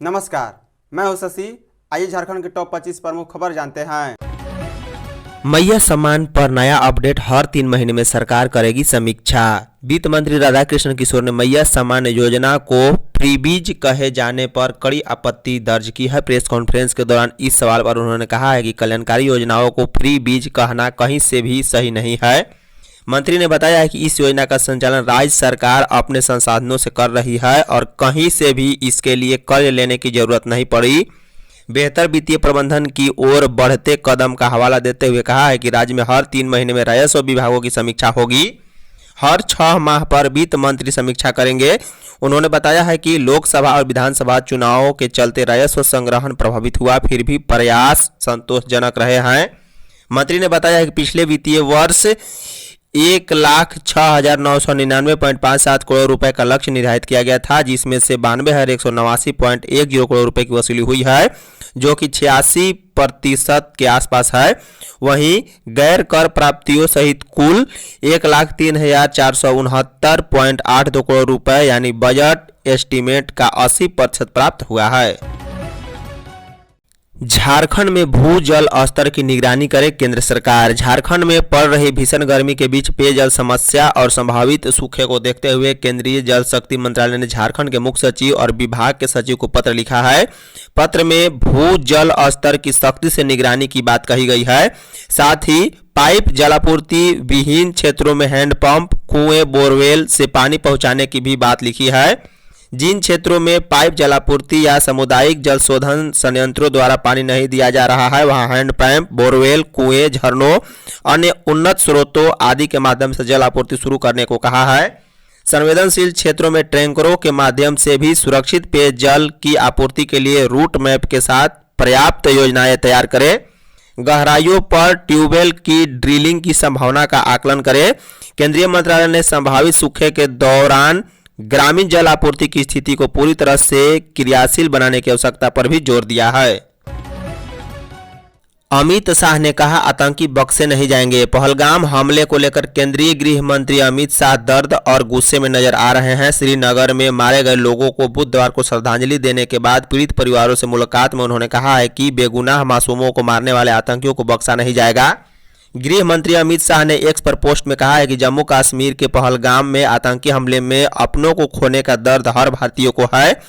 नमस्कार, मैं हूं शशि। आइए झारखंड के टॉप 25 प्रमुख खबर जानते हैं। मैया सम्मान पर नया अपडेट, हर 3 महीने में सरकार करेगी समीक्षा। वित्त मंत्री राधाकृष्ण किशोर ने मैया सम्मान योजना को फ्रीबीज कहे जाने पर कड़ी आपत्ति दर्ज की है। प्रेस कॉन्फ्रेंस के दौरान इस सवाल पर उन्होंने कहा है कि कल्याणकारी योजनाओं को फ्रीबीज कहना कहीं से भी सही नहीं है। मंत्री ने बताया है कि इस योजना का संचालन राज्य सरकार अपने संसाधनों से कर रही है और कहीं से भी इसके लिए कर्ज लेने की जरूरत नहीं पड़ी। बेहतर वित्तीय प्रबंधन की ओर बढ़ते कदम का हवाला देते हुए कहा है कि राज्य में हर 3 महीने में राजस्व विभागों की समीक्षा होगी। हर 6 माह पर वित्त मंत्री समीक्षा करेंगे। उन्होंने बताया है कि लोकसभा और विधानसभा चुनावों के चलते राजस्व संग्रहण प्रभावित हुआ, फिर भी प्रयास संतोषजनक रहे हैं। मंत्री ने बताया है कि पिछले वित्तीय वर्ष 1,06,999.57 करोड़ रुपए का लक्ष्य निर्धारित किया गया था, जिसमें से 92,189.10 करोड़ रुपए की वसूली हुई है, जो कि 86% के आसपास है। वहीं गैर कर प्राप्तियों सहित कुल 1,03,469.82 करोड़ रुपए यानी बजट एस्टीमेट का 80% प्राप्त हुआ है। झारखंड में भू जल स्तर की निगरानी करे केंद्र सरकार। झारखंड में पड़ रही भीषण गर्मी के बीच पेयजल समस्या और संभावित सूखे को देखते हुए केंद्रीय जल शक्ति मंत्रालय ने झारखंड के मुख्य सचिव और विभाग के सचिव को पत्र लिखा है। पत्र में भू जल स्तर की सख्ती से निगरानी की बात कही गई है। साथ ही पाइप जलापूर्ति विहीन क्षेत्रों में हैंडपंप, कुएं, बोरवेल से पानी पहुंचाने की भी बात लिखी है। जिन क्षेत्रों में पाइप जलापूर्ति या सामुदायिक जल शोधन संयंत्रों द्वारा पानी नहीं दिया जा रहा है, वहां हैंडपंप, बोरवेल, कुएं, झरनों, अन्य उन्नत स्रोतों आदि के माध्यम से जल आपूर्ति शुरू करने को कहा है। संवेदनशील क्षेत्रों में टैंकरों के माध्यम से भी सुरक्षित पेयजल की आपूर्ति के लिए रूट मैप के साथ पर्याप्त योजनाएं तैयार करें। गहराइयों पर ट्यूबवेल की ड्रिलिंग की संभावना का आकलन करें। केंद्रीय मंत्रालय ने संभावित सूखे के दौरान ग्रामीण जल आपूर्ति की स्थिति को पूरी तरह से क्रियाशील बनाने की आवश्यकता पर भी जोर दिया है। अमित शाह ने कहा, आतंकी बख्शे नहीं जाएंगे। पहलगाम हमले को लेकर केंद्रीय गृह मंत्री अमित शाह दर्द और गुस्से में नजर आ रहे हैं। श्रीनगर में मारे गए लोगों को बुधवार को श्रद्धांजलि देने के बाद पीड़ित परिवारों से मुलाकात में उन्होंने कहा है कि बेगुनाह मासूमों को मारने वाले आतंकियों को बख्शा नहीं जाएगा। गृह मंत्री अमित शाह ने एक्स पर पोस्ट में कहा है कि जम्मू कश्मीर के पहलगाम में आतंकी हमले में अपनों को खोने का दर्द हर भारतीय को है।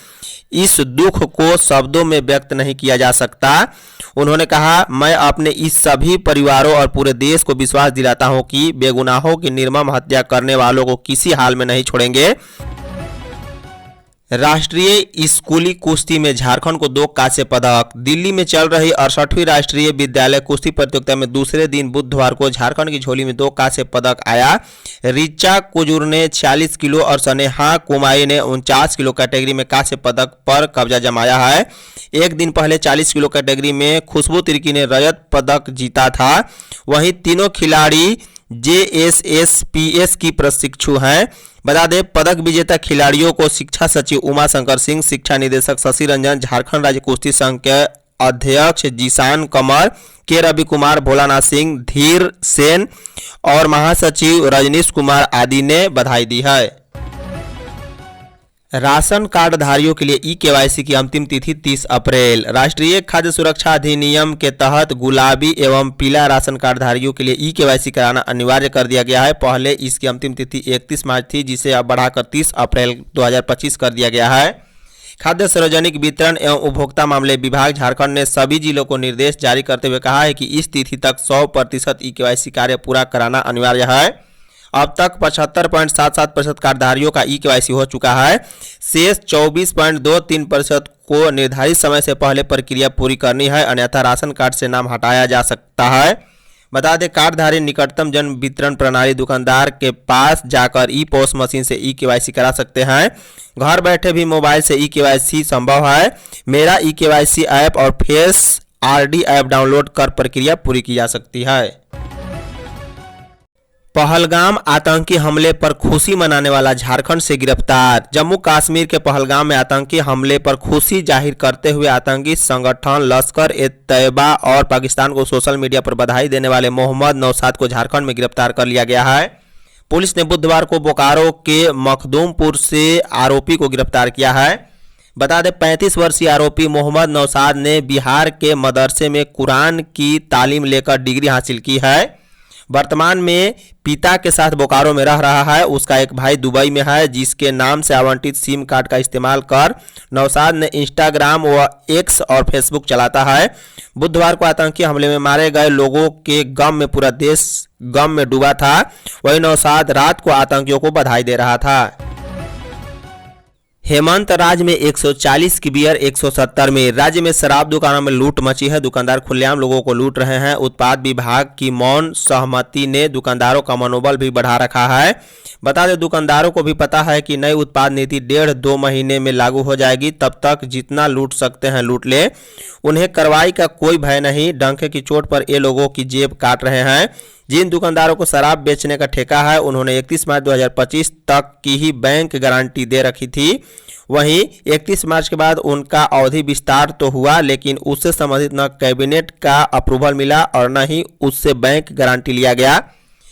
इस दुख को शब्दों में व्यक्त नहीं किया जा सकता। उन्होंने कहा, मैं अपने इस सभी परिवारों और पूरे देश को विश्वास दिलाता हूं कि बेगुनाहों की निर्मम हत्या करने वालों को किसी हाल में नहीं छोड़ेंगे। राष्ट्रीय स्कूली कुश्ती में झारखंड को 2 कांस्य पदक। दिल्ली में चल रही 68वीं राष्ट्रीय विद्यालय कुश्ती प्रतियोगिता में दूसरे दिन बुधवार को झारखंड की झोली में 2 कांस्य पदक आया। रिचा कुजूर ने 46 किलो और स्नेहा कुमारी ने 49 किलो कैटेगरी में कांस्य पदक पर कब्जा जमाया है। एक दिन पहले 40 किलो कैटेगरी में खुशबू तिर्की ने रजत पदक जीता था। वहीं तीनों खिलाड़ी JSSPS की प्रशिक्षु हैं। बता दें, पदक विजेता खिलाड़ियों को शिक्षा सचिव उमा शंकर सिंह, शिक्षा निदेशक शशि रंजन, झारखंड राज्य कुश्ती संघ के अध्यक्ष जीशान कमर, के रवि कुमार, भोलानाथ सिंह, धीर सेन और महासचिव रजनीश कुमार आदि ने बधाई दी है। राशन कार्डधारियों के लिए ई-KYC की अंतिम तिथि 30 अप्रैल। राष्ट्रीय खाद्य सुरक्षा अधिनियम के तहत गुलाबी एवं पीला राशन कार्डधारियों के लिए ई-KYC कराना अनिवार्य कर दिया गया है। पहले इसकी अंतिम तिथि 31 मार्च थी, जिसे अब बढ़ाकर 30 अप्रैल 2025 कर दिया गया है। खाद्य सार्वजनिक वितरण एवं उपभोक्ता मामले विभाग झारखंड ने सभी जिलों को निर्देश जारी करते हुए कहा है कि इस तिथि तक 100% ई-KYC कार्य पूरा कराना अनिवार्य है। अब तक 75.77% कार्डधारियों का ई-KYC हो चुका है। शेष 24.23% को निर्धारित समय से पहले प्रक्रिया पूरी करनी है, अन्यथा राशन कार्ड से नाम हटाया जा सकता है। बता दें, कार्डधारी निकटतम जन वितरण प्रणाली दुकानदार के पास जाकर ई-पोस मशीन से ई-KYC करा सकते हैं। घर बैठे भी मोबाइल से ई-KYC संभव है। मेरा ई-KYC ऐप और फेस RD ऐप डाउनलोड कर प्रक्रिया पूरी की जा सकती है। पहलगाम आतंकी हमले पर खुशी मनाने वाला झारखंड से गिरफ्तार। जम्मू कश्मीर के पहलगाम में आतंकी हमले पर खुशी जाहिर करते हुए आतंकी संगठन लश्कर-ए-तैयबा और पाकिस्तान को सोशल मीडिया पर बधाई देने वाले मोहम्मद नौशाद को झारखंड में गिरफ्तार कर लिया गया है। पुलिस ने बुधवार को बोकारो के मखदूमपुर से आरोपी को गिरफ्तार किया है। बता दें 35 वर्षीय आरोपी मोहम्मद नौशाद ने बिहार के मदरसे में कुरान की तालीम लेकर डिग्री हासिल की है। वर्तमान में पिता के साथ बोकारो में रह रहा है। उसका एक भाई दुबई में है, जिसके नाम से आवंटित सिम कार्ड का इस्तेमाल कर नौशाद ने इंस्टाग्राम व एक्स और फेसबुक चलाता है। बुधवार को आतंकी हमले में मारे गए लोगों के गम में पूरा देश गम में डूबा था। वहीं नौशाद रात को आतंकियों को बधाई दे रहा था। हेमंत राज्य में 140 की बियर 170 में। राज्य में शराब दुकानों में लूट मची है। दुकानदार खुलेआम लोगों को लूट रहे हैं। उत्पाद विभाग की मौन सहमति ने दुकानदारों का मनोबल भी बढ़ा रखा है। बता दें दुकानदारों को भी पता है कि नई उत्पाद नीति 1.5-2 महीने में लागू हो जाएगी। तब तक जितना लूट सकते हैं लूट ले। उन्हें कार्रवाई का कोई भय नहीं। डंके की चोट पर ये लोगों की जेब काट रहे हैं। जिन दुकानदारों को शराब बेचने का ठेका है उन्होंने 31 मार्च 2025 तक की ही बैंक गारंटी दे रखी थी। वहीं 31 मार्च के बाद उनका अवधि विस्तार तो हुआ, लेकिन उससे संबंधित न कैबिनेट का अप्रूवल मिला और न ही उससे बैंक गारंटी लिया गया।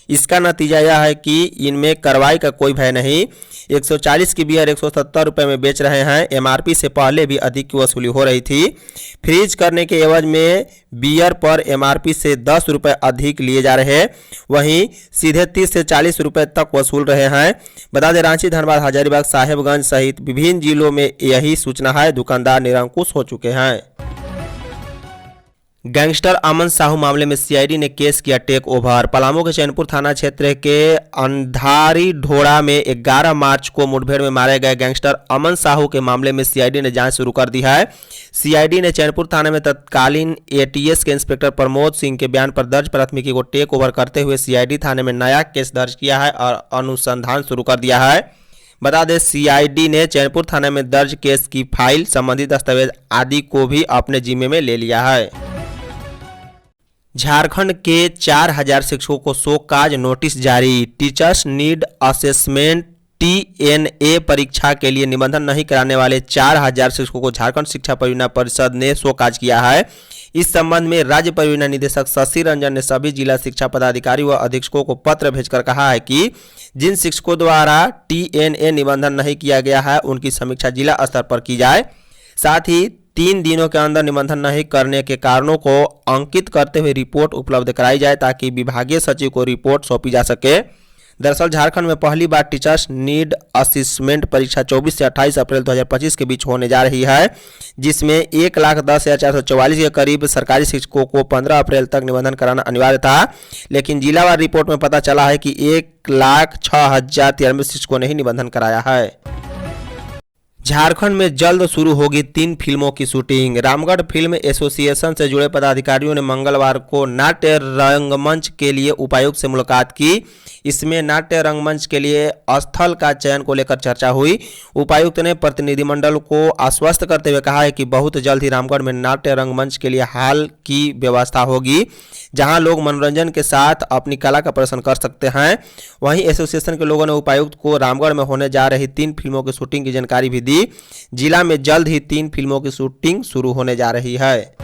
इसका नतीजा यह है कि इनमें कार्रवाई का कोई भय नहीं। 140 की बियर 170 रुपये में बेच रहे हैं। एमआरपी से पहले भी अधिक की वसूली हो रही थी। फ्रीज करने के एवज में बियर पर एमआरपी से 10 रुपये अधिक लिए जा रहे हैं। वहीं सीधे 30 से 40 रुपये तक वसूल रहे हैं। बता दें रांची, धनबाद, हजारीबाग, साहेबगंज सहित विभिन्न जिलों में यही सूचना है। दुकानदार निरंकुश हो चुके हैं। गैंगस्टर अमन साहू मामले में सीआईडी ने केस किया टेक ओवर। पलामू के चैनपुर थाना क्षेत्र के अंधारी ढोड़ा में 11 मार्च को मुठभेड़ में मारे गए गैंगस्टर अमन साहू के मामले में सीआईडी ने जांच शुरू कर दी है। सीआईडी ने चैनपुर थाना में तत्कालीन एटीएस के इंस्पेक्टर प्रमोद सिंह के बयान पर दर्ज प्राथमिकी को टेक ओवर करते हुए सीआईडी थाने में नया केस दर्ज किया है और अनुसंधान शुरू कर दिया है। बता दें सीआईडी ने चैनपुर थाने में दर्ज केस की फाइल, संबंधित दस्तावेज आदि को भी अपने जिम्मे में ले लिया है। झारखंड के 4000 शिक्षकों को शोकॉज नोटिस जारी। टीचर्स नीड असेसमेंट टीएनए परीक्षा के लिए निबंधन नहीं कराने वाले 4000 शिक्षकों को झारखंड शिक्षा परियोजना परिषद ने शोकॉज किया है। इस संबंध में राज्य परियोजना निदेशक शशि रंजन ने सभी जिला शिक्षा पदाधिकारी व अधीक्षकों को पत्र भेजकर कहा है कि जिन शिक्षकों द्वारा टीएनए निबंधन नहीं किया गया है उनकी समीक्षा जिला स्तर पर की जाए। साथ ही 3 दिनों के अंदर निबंधन नहीं करने के कारणों को अंकित करते हुए रिपोर्ट उपलब्ध कराई जाए ताकि विभागीय सचिव को रिपोर्ट सौंपी जा सके। दरअसल झारखंड में पहली बार टीचर्स नीड असेसमेंट परीक्षा 24 से 28 अप्रैल 2025 के बीच होने जा रही है, जिसमें 1,10,444 के करीब सरकारी शिक्षकों को 15 अप्रैल तक निबंधन कराना अनिवार्य था। लेकिन जिलावार रिपोर्ट में पता चला है कि 1,06,093 शिक्षकों ने ही निबंधन कराया है। झारखंड में जल्द शुरू होगी 3 फिल्मों की शूटिंग। रामगढ़ फिल्म एसोसिएशन से जुड़े पदाधिकारियों ने मंगलवार को नाट्य रंगमंच के लिए उपायुक्त से मुलाकात की। इसमें नाट्य रंगमंच के लिए स्थल का चयन को लेकर चर्चा हुई। उपायुक्त ने प्रतिनिधिमंडल को आश्वस्त करते हुए कहा है कि बहुत जल्द ही रामगढ़ में नाट्य रंगमंच के लिए हॉल की व्यवस्था होगी, जहां लोग मनोरंजन के साथ अपनी कला का प्रदर्शन कर सकते हैं। वहीं एसोसिएशन के लोगों ने उपायुक्त को रामगढ़ में होने जा रही 3 फिल्मों की शूटिंग की जानकारी भी दी। जिला में जल्द ही 3 फिल्मों की शूटिंग शुरू होने जा रही है।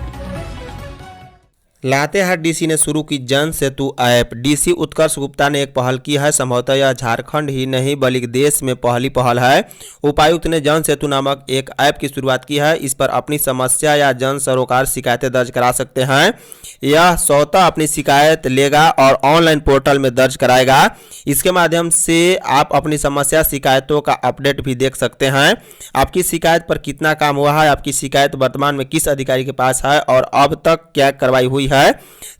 लातेहार डीसी ने शुरू की जन सेतु ऐप। डीसी उत्कर्ष गुप्ता ने एक पहल की है। संभवतः यह झारखंड ही नहीं बल्कि देश में पहली पहल है। उपायुक्त ने जन सेतु नामक एक ऐप की शुरुआत की है। इस पर अपनी समस्या या जन सरोकार शिकायतें दर्ज करा सकते हैं। यह स्वतः अपनी शिकायत लेगा और ऑनलाइन पोर्टल में दर्ज कराएगा। इसके माध्यम से आप अपनी समस्या शिकायतों का अपडेट भी देख सकते हैं। आपकी शिकायत पर कितना काम हुआ है, आपकी शिकायत वर्तमान में किस अधिकारी के पास है और अब तक क्या कार्रवाई हुई है,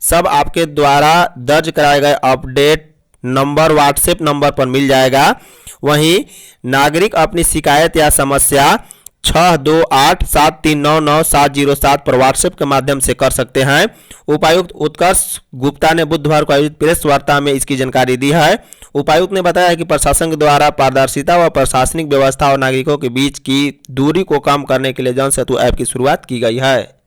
सब आपके द्वारा दर्ज कराए गए अपडेट नंबर व्हाट्सएप नंबर पर मिल जाएगा। वहीं नागरिक अपनी शिकायत या समस्या 6287399707 पर व्हाट्सएप के माध्यम से कर सकते हैं। उपायुक्त उत्कर्ष गुप्ता ने बुधवार को आयोजित प्रेस वार्ता में इसकी जानकारी दी है। उपायुक्त ने बताया कि प्रशासन के द्वारा पारदर्शिता व प्रशासनिक व्यवस्था और नागरिकों के बीच की दूरी को कम करने के लिए जन सेतु ऐप की शुरुआत की गई है।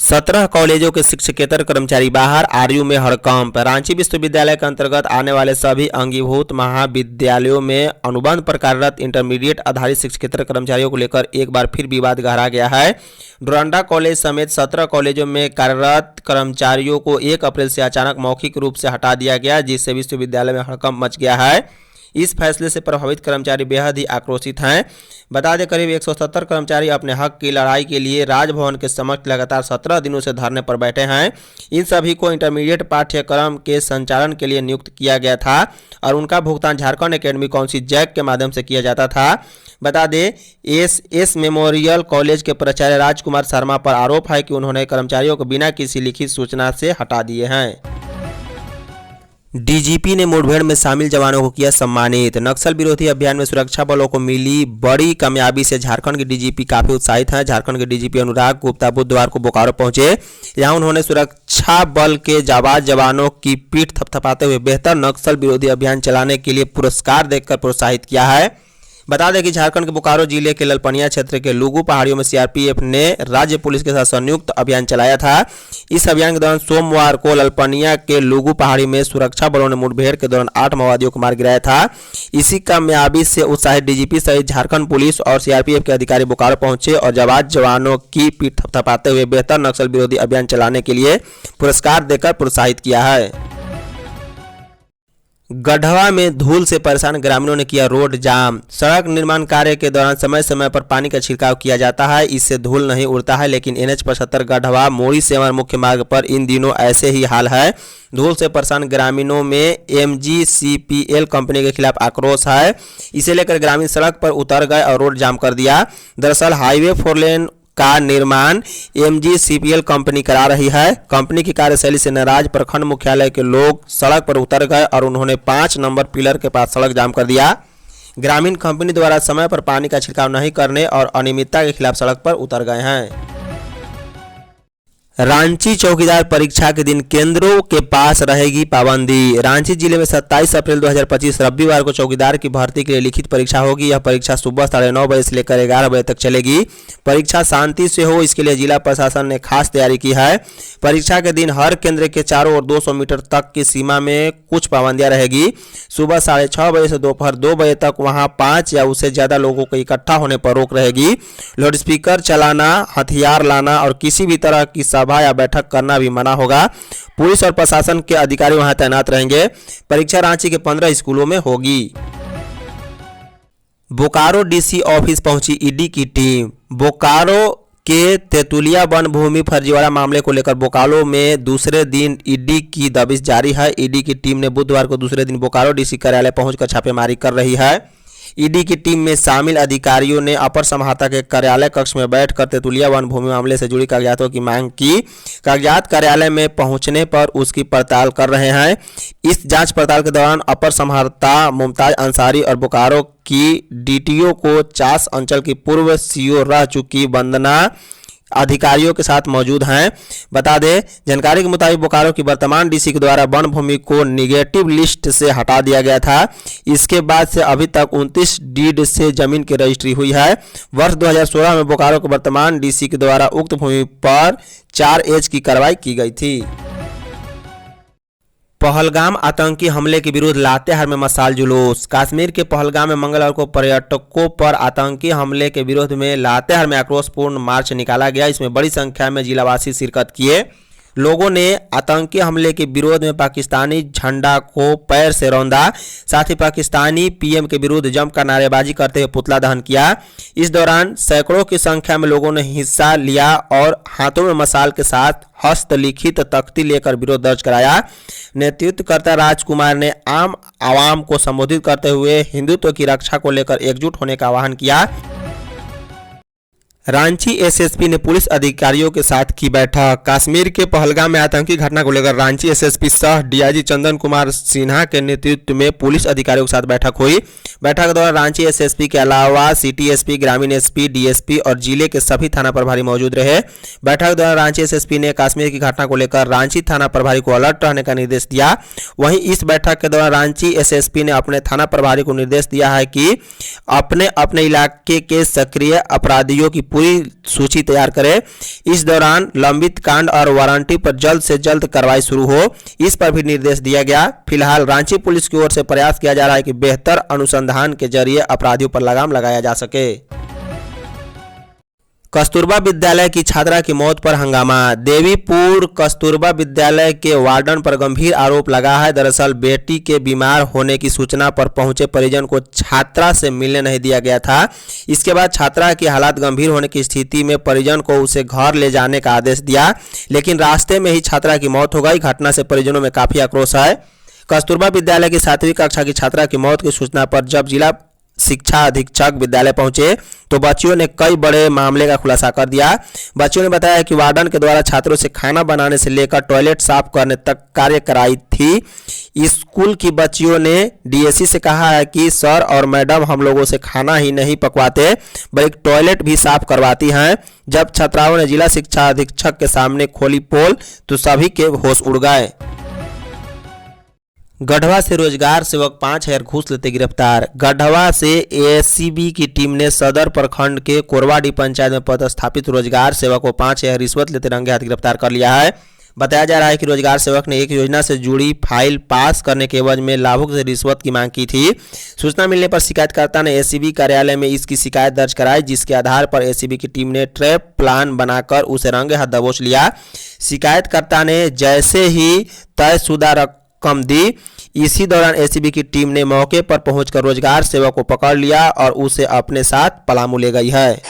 17 कॉलेजों के शिक्षकेतर कर्मचारी बाहर, आरयू में हड़कंप। रांची विश्वविद्यालय के अंतर्गत आने वाले सभी अंगीभूत महाविद्यालयों में अनुबंध पर कार्यरत इंटरमीडिएट आधारित शिक्षकेतर कर्मचारियों को लेकर एक बार फिर विवाद गहरा गया है। डोरंडा कॉलेज समेत 17 कॉलेजों में कार्यरत कर्मचारियों को 1 अप्रैल से अचानक मौखिक रूप से हटा दिया गया, जिससे विश्वविद्यालय में हड़कंप मच गया है। इस फैसले से प्रभावित कर्मचारी बेहद ही आक्रोशित हैं। बता दें करीब 170 कर्मचारी अपने हक की लड़ाई के लिए राजभवन के समक्ष लगातार 17 दिनों से धरने पर बैठे हैं। इन सभी को इंटरमीडिएट पाठ्यक्रम के संचालन के लिए नियुक्त किया गया था और उनका भुगतान झारखंड एकेडमिक काउंसिल जैक के माध्यम से किया जाता था। बता दें एस मेमोरियल कॉलेज के प्राचार्य राजकुमार शर्मा पर आरोप है कि उन्होंने कर्मचारियों को बिना किसी लिखित सूचना से हटा दिए हैं। डीजीपी ने मुठभेड़ में शामिल जवानों को किया सम्मानित। नक्सल विरोधी अभियान में सुरक्षा बलों को मिली बड़ी कामयाबी से झारखंड के डीजीपी काफी उत्साहित हैं। झारखंड के डीजीपी अनुराग गुप्ता बुधवार को बोकारो पहुंचे। यहां उन्होंने सुरक्षा बल के जाबाज जवानों की पीठ थपथपाते हुए बेहतर नक्सल विरोधी अभियान चलाने के लिए पुरस्कार देकर प्रोत्साहित किया है। बता दें कि झारखंड के बोकारो जिले के ललपनिया क्षेत्र के लुगु पहाड़ियों में सीआरपीएफ ने राज्य पुलिस के साथ संयुक्त अभियान चलाया था। इस अभियान के दौरान सोमवार को ललपनिया के लुगु पहाड़ी में सुरक्षा बलों ने मुठभेड़ के दौरान 8 माओवादियों को मार गिराया था। इसी कामयाबी से उत्साहित डीजीपी सहित झारखंड पुलिस और सीआरपीएफ के अधिकारी बोकारो पहुंचे और जाबाज जवानों की पीठ थपथपाते हुए बेहतर नक्सल विरोधी अभियान चलाने के लिए पुरस्कार देकर प्रोत्साहित किया है। गढ़वा में धूल से परेशान ग्रामीणों ने किया रोड जाम। सड़क निर्माण कार्य के दौरान समय समय पर पानी का छिड़काव किया जाता है, इससे धूल नहीं उड़ता है, लेकिन NH 75 गढ़वा मोड़ी सेवर मुख्य मार्ग पर इन दिनों ऐसे ही हाल है। धूल से परेशान ग्रामीणों में MGCPL कंपनी के खिलाफ आक्रोश है। इसे लेकर ग्रामीण सड़क पर उतर गए और रोड जाम कर दिया। दरअसल हाईवे 4 लेन का निर्माण MGCPL कंपनी करा रही है। कंपनी की कार्यशैली से नाराज प्रखंड मुख्यालय के लोग सड़क पर उतर गए और उन्होंने 5 नंबर पिलर के पास सड़क जाम कर दिया। ग्रामीण कंपनी द्वारा समय पर पानी का छिड़काव नहीं करने और अनियमितता के खिलाफ सड़क पर उतर गए हैं। रांची चौकीदार परीक्षा के दिन केंद्रों के पास रहेगी पाबंदी। रांची जिले में 27 अप्रैल 2025 रविवार को चौकीदार की भर्ती के लिए लिखित परीक्षा होगी। यह परीक्षा सुबह 9:30 बजे से लेकर 11 बजे तक चलेगी। परीक्षा शांति से हो, इसके लिए जिला प्रशासन ने खास तैयारी की है। परीक्षा के दिन हर केंद्र के चारों ओर 200 मीटर तक की सीमा में कुछ पाबंदियां रहेगी। सुबह 6:30 बजे से दोपहर 2 बजे तक वहां 5 या उससे ज्यादा लोगों को इकट्ठा होने पर रोक रहेगी। लाउडस्पीकर चलाना, हथियार लाना और किसी भी तरह की सभा या बैठक करना भी मना होगा। पुलिस और प्रशासन के अधिकारी वहां तैनात रहेंगे। परीक्षा रांची के 15 स्कूलों में होगी। बोकारो डीसी ऑफिस पहुंची ईडी की टीम। बोकारो के तेतुलिया वन भूमि फर्जीवाड़ा मामले को लेकर बोकारो में दूसरे दिन ईडी की दबिश जारी है। ईडी की टीम ने बुधवार को दूसरे दिन बोकारो डीसी कार्यालय पहुंचकर छापेमारी कर रही है। ईडी की टीम में शामिल अधिकारियों ने अपर समाहर्ता के कार्यालय कक्ष में बैठकर तेतुलिया वन भूमि मामले से जुड़ी कागजातों की मांग की। कागजात कार्यालय में पहुंचने पर उसकी पड़ताल कर रहे हैं। इस जांच पड़ताल के दौरान अपर समाहर्ता मुमताज अंसारी और बोकारो की डीटीओ को चास अंचल की पूर्व सीओ रह चुकी वंदना अधिकारियों के साथ मौजूद हैं। बता दें, जानकारी के मुताबिक बोकारो की वर्तमान डीसी के द्वारा वन भूमि को निगेटिव लिस्ट से हटा दिया गया था। इसके बाद से अभी तक 29 डीड से जमीन की रजिस्ट्री हुई है। वर्ष 2016 में बोकारो के वर्तमान डीसी के द्वारा उक्त भूमि पर 4H की कार्रवाई की गई थी। पहलगाम आतंकी हमले के विरुद्ध लातेहार में मशाल जुलूस। कश्मीर के पहलगाम में मंगलवार को पर्यटकों पर आतंकी हमले के विरोध में लातेहार में आक्रोशपूर्ण मार्च निकाला गया। इसमें बड़ी संख्या में जिलावासी शिरकत किए। लोगों ने आतंकी हमले के विरोध में पाकिस्तानी झंडा को पैर से रौंदा। साथ ही पाकिस्तानी पीएम के विरुद्ध जमकर नारेबाजी करते हुए पुतला दहन किया। इस दौरान सैकड़ों की संख्या में लोगों ने हिस्सा लिया और हाथों में मशाल के साथ हस्तलिखित तख्ती लेकर विरोध दर्ज कराया। नेतृत्वकर्ता राजकुमार ने आम आवाम को संबोधित करते हुए हिंदुत्व की रक्षा को लेकर एकजुट होने का आह्वान किया। रांची एसएसपी ने पुलिस अधिकारियों के साथ की बैठक। कश्मीर के पहलगाम में आतंकी घटना को लेकर रांची एसएसपी सह डीआईजी चंदन कुमार सिन्हा के नेतृत्व में पुलिस अधिकारियों के साथ बैठक हुई। बैठक के दौरान रांची एसएसपी के अलावा सिटी एसपी, ग्रामीण एसपी, डीएसपी और जिले के सभी थाना प्रभारी मौजूद रहे। बैठक के दौरान रांची एसएसपी ने कश्मीर की घटना को लेकर रांची थाना प्रभारी को अलर्ट रहने का निर्देश दिया। वहीं इस बैठक के दौरान रांची एसएसपी ने अपने थाना प्रभारी को निर्देश दिया है कि अपने अपने इलाके के सक्रिय अपराधियों की पूरी सूची तैयार करें। इस दौरान लंबित कांड और वारंटी पर जल्द से जल्द कार्रवाई शुरू हो, इस पर भी निर्देश दिया गया। फिलहाल रांची पुलिस की ओर से प्रयास किया जा रहा है कि बेहतर अनुसंधान के जरिए अपराधियों पर लगाम लगाया जा सके। कस्तूरबा विद्यालय की छात्रा की मौत पर हंगामा। देवीपुर कस्तूरबा विद्यालय के वार्डन पर गंभीर आरोप लगा है। दरअसल बेटी के बीमार होने की सूचना पर पहुंचे परिजन को छात्रा से मिलने नहीं दिया गया था। इसके बाद छात्रा की हालत गंभीर होने की स्थिति में परिजन को उसे घर ले जाने का आदेश दिया, लेकिन रास्ते में ही छात्रा की मौत हो गई। घटना से परिजनों में काफी आक्रोश है। कस्तूरबा विद्यालय की 7वीं कक्षा की छात्रा की मौत की सूचना पर जब जिला शिक्षा अधीक्षक विद्यालय पहुंचे तो बच्चियों ने कई बड़े मामले का खुलासा कर दिया। बच्चियों ने बताया कि वार्डन के द्वारा छात्रों से खाना बनाने से लेकर टॉयलेट साफ करने तक कार्य कराई थी। स्कूल की बच्चियों ने डीएससी से कहा है कि सर और मैडम हम लोगों से खाना ही नहीं पकवाते बल्कि टॉयलेट भी साफ करवाती हैं। जब छात्राओं ने जिला शिक्षा अधीक्षक के सामने खोली पोल तो सभी के होश उड़ गए। गढ़वा से रोजगार सेवक 5,000 घूस लेते गिरफ्तार। गढ़वा से एसीबी की टीम ने सदर प्रखंड के कोरवाडी पंचायत में पदस्थापित रोजगार सेवक को 5,000 रिश्वत लेते रंगे हाथ गिरफ्तार कर लिया है। बताया जा रहा है कि रोजगार सेवक ने एक योजना से जुड़ी फाइल पास करने के एवज में लाभुक से रिश्वत की मांग की थी। सूचना मिलने पर शिकायतकर्ता ने एसीबी कार्यालय में इसकी शिकायत दर्ज कराई, जिसके आधार पर एसीबी की टीम ने ट्रैप प्लान बनाकर उसे रंगे हाथ दबोच लिया। शिकायतकर्ता ने जैसे ही तयशुदा रकम दी, इसी दौरान एसीबी की टीम ने मौके पर पहुंचकर रोजगार सेवक को पकड़ लिया और उसे अपने साथ पलामू ले गई है।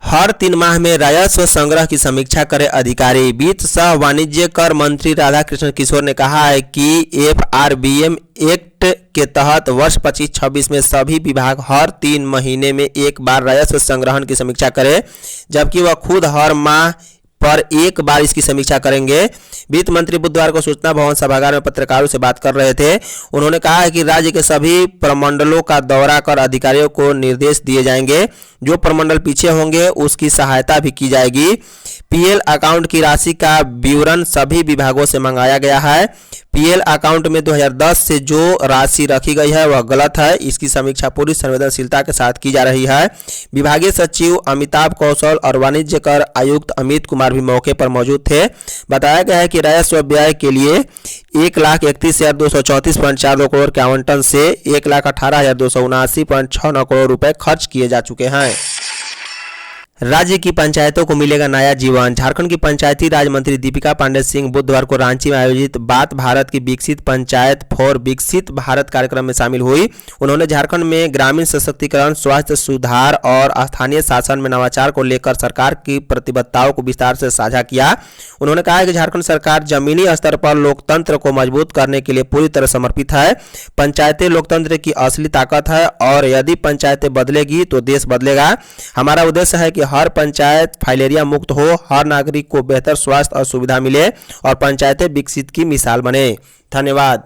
हर 3 माह में राजस्व संग्रह की समीक्षा करे अधिकारी। वित्त सह वाणिज्य कर मंत्री राधाकृष्ण किशोर ने कहा है कि एफआरबीएम एक्ट के तहत वर्ष 25-26 में सभी विभाग हर 3 महीने में एक बार राजस्व संग्रहण की समीक्षा करे, जबकि वह खुद हर माह पर एक बार इसकी समीक्षा करेंगे। वित्त मंत्री बुधवार को सूचना भवन सभागार में पत्रकारों से बात कर रहे थे। उन्होंने कहा है कि राज्य के सभी प्रमंडलों का दौरा कर अधिकारियों को निर्देश दिए जाएंगे। जो प्रमंडल पीछे होंगे उसकी सहायता भी की जाएगी। पीएल अकाउंट की राशि का विवरण सभी विभागों से मंगाया गया है। पीएल अकाउंट में 2010 से जो राशि रखी गई है वह गलत है। इसकी समीक्षा पूरी संवेदनशीलता के साथ की जा रही है। विभागीय सचिव अमिताभ कौशल और वाणिज्य कर आयुक्त अमित कुमार भी मौके पर मौजूद थे। बताया गया है कि राजस्व व्यय के लिए 1,31,234.42 करोड़ के आवंटन से 1,18,279.69 करोड़ रुपए खर्च किए जा चुके हैं। राज्य की पंचायतों को मिलेगा नया जीवन। झारखंड की पंचायती राज मंत्री दीपिका पांडे सिंह बुधवार को रांची में आयोजित बात भारत की विकसित पंचायत फॉर विकसित भारत कार्यक्रम में शामिल हुई। उन्होंने झारखंड में ग्रामीण सशक्तिकरण, स्वास्थ्य सुधार और स्थानीय शासन में नवाचार को लेकर सरकार की प्रतिबद्धताओं को विस्तार से साझा किया। उन्होंने कहा कि झारखंड सरकार जमीनी स्तर पर लोकतंत्र को मजबूत करने के लिए पूरी तरह समर्पित है। पंचायतें लोकतंत्र की असली ताकत है और यदि पंचायतें बदलेगी तो देश बदलेगा। हमारा उद्देश्य है कि हर पंचायत फाइलेरिया मुक्त हो, हर नागरिक को बेहतर स्वास्थ्य और सुविधा मिले और पंचायतें विकसित की मिसाल बने। धन्यवाद।